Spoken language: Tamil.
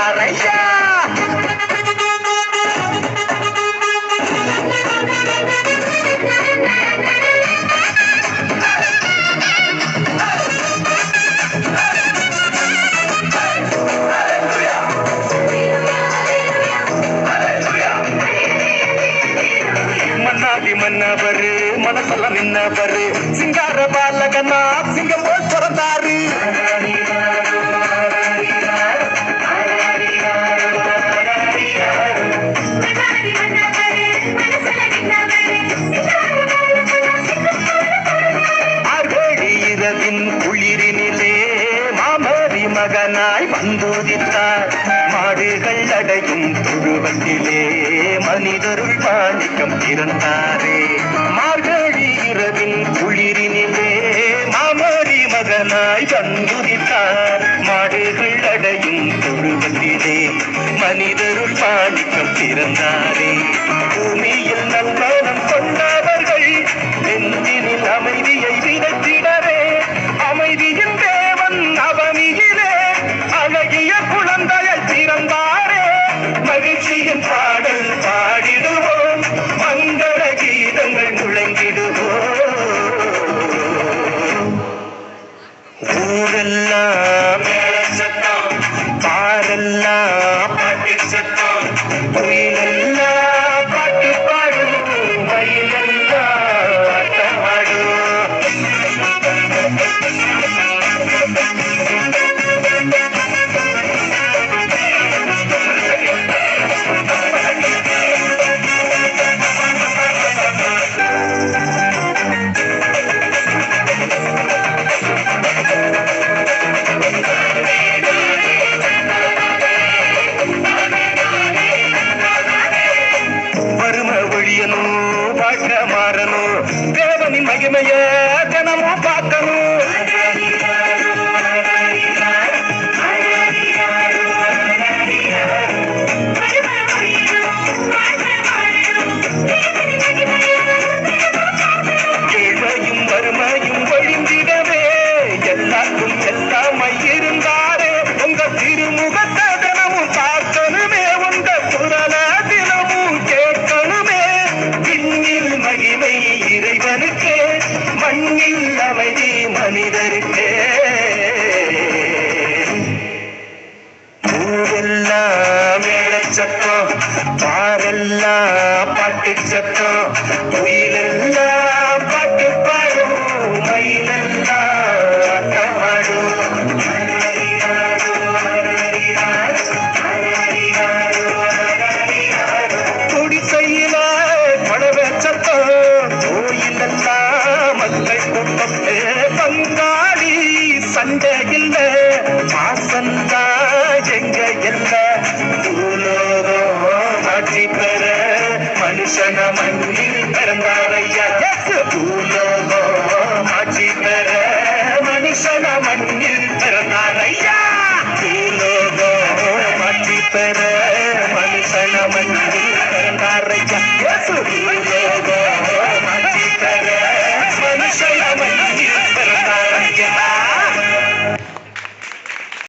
பிறந்தாரையா. மன்னாதி மன்னவரு மனசெல்லாம் நின்னவரு சிங்கார பாலகனா சிங்கம் போல் பிறந்தாரு. ஆர்கழி இரவின் குளிரினிலே மாமரி மகனாய் வந்துதித்தார். மாடுகள் அடையும் தொழுவத்திலே மனிதருள் மாணிக்கம் பிறந்தாரே. மார்கழி இரவின் குளிரினிலே மாமரி மகனாய் வந்துதித்தார். மாடுகள் அடையும் தொழுவத்திலே மனிதருள் மாணிக்கம் பிறந்தாரே. பூமியில் நல்மனம் கொண்டவர்கள் நெஞ்சினில் அமைதியை விதைத்திடவே அமைதியின் தேவன் அவனியிலே அழகிய குழந்தையை பிறந்தாரே. மகிழ்ச்சியின் பாடல் பாடிடுவோம், மங்கள கீதங்கள் முழங்கிடுவோம். ஊரெல்லாம் சத்தம், பாரெல்லாம் பாட்டு சத்தம், குயிலெல்லாம் பாட்டு பாடும், மயிலெல்லாம் ஆட்டமாடும். வாழ்க்கை மாறணும், தேவனின் மகிமைய தினமும் பார்க்கணும். ஏழையும் வறுமையும் ஒழிந்திடவே எல்லாருக்கும் எல்லாமாய் இருந்தாரே. உங்க திருமுகத்தை தினமும் பார்க்கணுமே, உங்க குரல தினமும் கேட்கணுமே. விண்ணில் மகிமை இறைவனுக்கே, மண்ணில் அமைதி மனிதருக்கே. ஊரெல்லாம் மேளச்சத்தம், பாரெல்லாம் பாட்டு சத்தம், குயிலெல்லாம் பாட்டு பாடும், மயிலெல்லாம் ஆட்டமாடும். குடிசையில படவே சத்தம், கோயிலெல்லாம் மக்கள் கூட்டம். பங்காளி சண்டை இல்ல, மாசந்தா எங்க இல்ல. பூலோகம் ஆட்சி பெற மனுஷன மண்ணில் பிறந்தாரையா. பூலோகம் ஆட்சி பெற மனுஷன மண்ணில் பிறந்தாரையா. பூலோகம் ஆட்சி பெற மனுஷன மண்ணில் பிறந்தாரையா.